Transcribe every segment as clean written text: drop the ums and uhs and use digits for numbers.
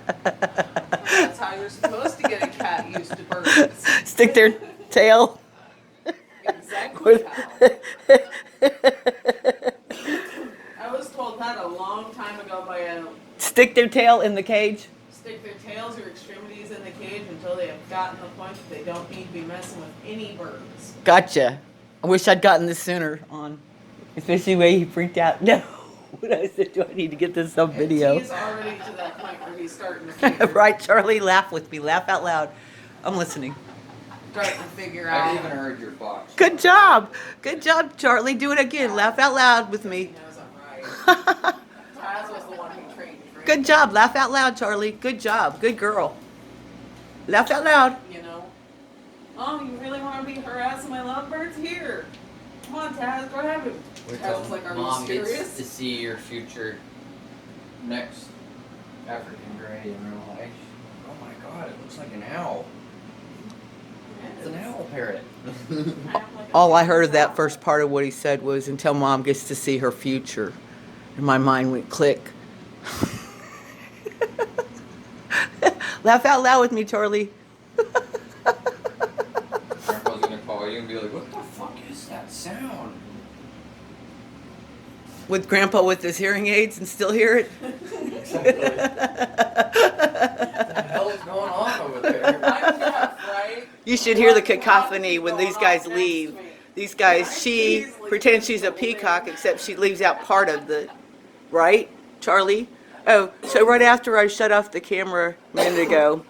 That's how you're supposed to get a cat used to birds. Stick their tail. Exactly how. I was told that a long time ago by a Stick their tail in the cage. stick their tails or extremities in the cage until they have gotten to the point that they don't need to be messing with any birds. Gotcha. I wish I'd gotten this sooner on. Especially the way he freaked out. No. When I said, do I need to get this on video? He's already to that point where he's starting to figure, Right, Charlie? Laugh with me. Laugh out loud. I'm listening. starting to figure I out. even heard your box. Good job. Good job, Charlie. Do it again. Laugh out loud with He me. knows I'm right. Taz was the one who trained me. Good job. Laugh out loud, Charlie. Good job. Good girl. Laugh out loud. You know. Oh, you really want to be harassing my lovebirds? Here. Come on, Taz, go have him. Wait Taz till was like, are Mom you gets serious? to see your future next African gray in real life. Oh my god, it looks like an owl. It's an owl parrot. All I heard of that first part of what he said was, until Mom gets to see her future. And my mind went click. Laugh out loud with me, Charlie. Grandpa's gonna call you and be like, what the fuck is that sound? With Grandpa with his hearing aids and still hear it. Exactly. What the hell is going on over there? I'm deaf, right? You should hear the cacophony when these guys leave. Ththese guys, she pretends she's a peacock, except she leaves out part of the, right, Charlie? Oh, so right after I shut off the camera a minute ago,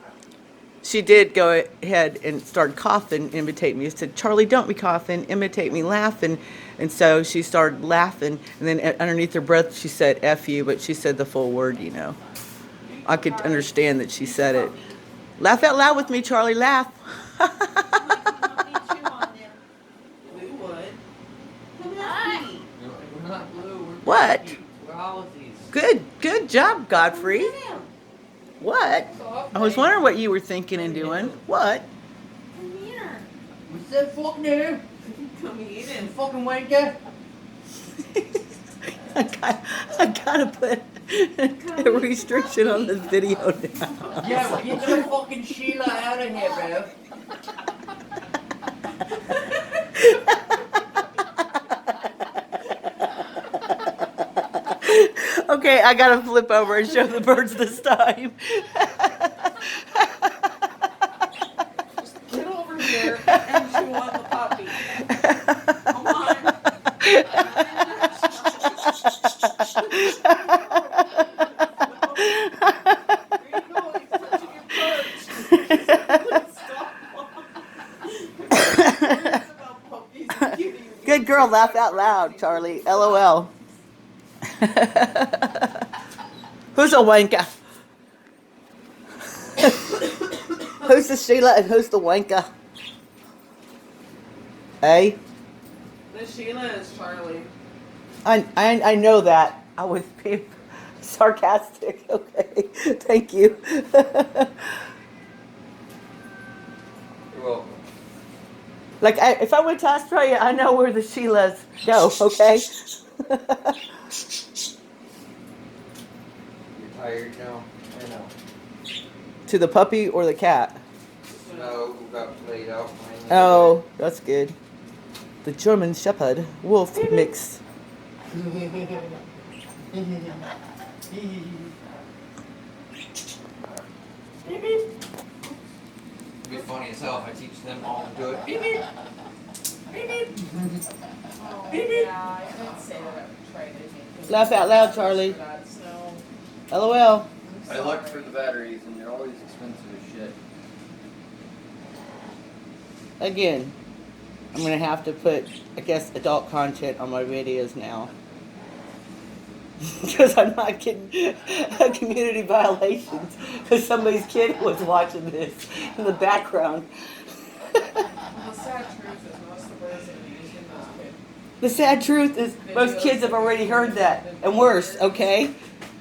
she did go ahead and start coughing, imitate me. I said, Charlie, don't be coughing, imitate me laughing. And so she started laughing, and then underneath her breath she said, F you, but she said the full word, you know. I could understand that she said it. Laugh out loud with me, Charlie, laugh. We would. Come Hi. here. We're not blue, we're What? cute. We're Hollies. Good job, Godfrey. What? I was wondering what you were thinking and doing. What? Come here. What's that fuck now? Come eat You it. fucking wanker. I gotta put a restriction on this video now. Yeah, well, get your fucking Sheila out of here, bro. Okay, I gotta flip over and show the birds this time. Get over here and chew on the puppy. Come on. There you go. He's touching your perch. Stop. Words about puppies and kitties. Good girl, laugh out loud, Charlie. LOL. Who's a wanker? Who's the Sheila and who's the wanker? Hey? The Sheila is Charlie. I know that. I was being sarcastic. Okay. Thank you. You're welcome. Like, if I went to Australia, I know where the Sheilas go, okay? You're tired now? I know. To the puppy or the cat? Snow got played out finally. Oh, that's good. The German Shepherd Wolf mix. It'd be funny as hell if I teach them all to do it. Beep, beep. Beep, beep. Oh, yeah, I did say that I would try to make Laugh out loud, Charlie. God, Snow. LOL. I looked for the batteries and they're always expensive as shit. Again, I'm going to have to put, I guess, adult content on my videos now. Because I'm not getting community violations. Because somebody's kid was watching this in the background. The sad truth is most of the birds that are used in those kids The sad truth is most kids have already heard that. And worse, okay?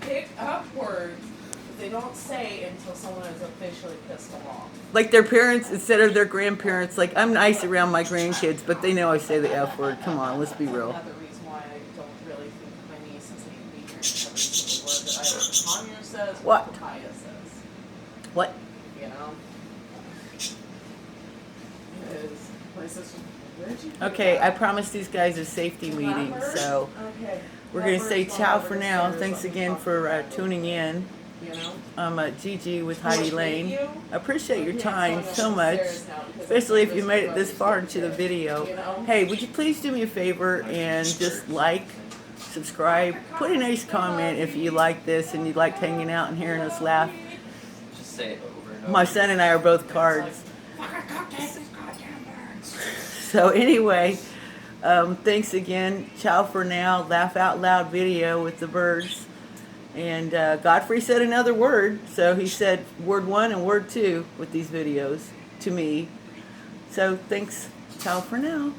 pick up words that they don't say until someone is officially pissed them off. Like their parents, instead of their grandparents, like I'm nice around my grandkids, but they know I say the F word. Come on, let's be real. Another reason why I don't really think my nieces need to be here. Tanya says, What? Papaya says. What? You know? Because my sister, where'd you get Okay, that? I promised these guys a safety meeting, That bird? so Okay. we're That going to say bird's ciao going for over now. the stairs. Thanks Let me again talk for to that real tuning quick. in. You know? I'm Gigi with Oh, Heidi thank Lane. you. I appreciate your Okay, time it's so going up much, the stairs now because especially I if you think made it this this far is into the video. you know? Hey, would you please do me a favor and just like, subscribe, put a nice comment if you like this and you liked hanging out and hearing us laugh. Just say it over and over. My son and I are both cards. So anyway, thanks again. Ciao for now. Laugh out loud video with the birds. And Godfrey said another word. So he said word 1 and word 2 with these videos to me. So thanks. Ciao for now.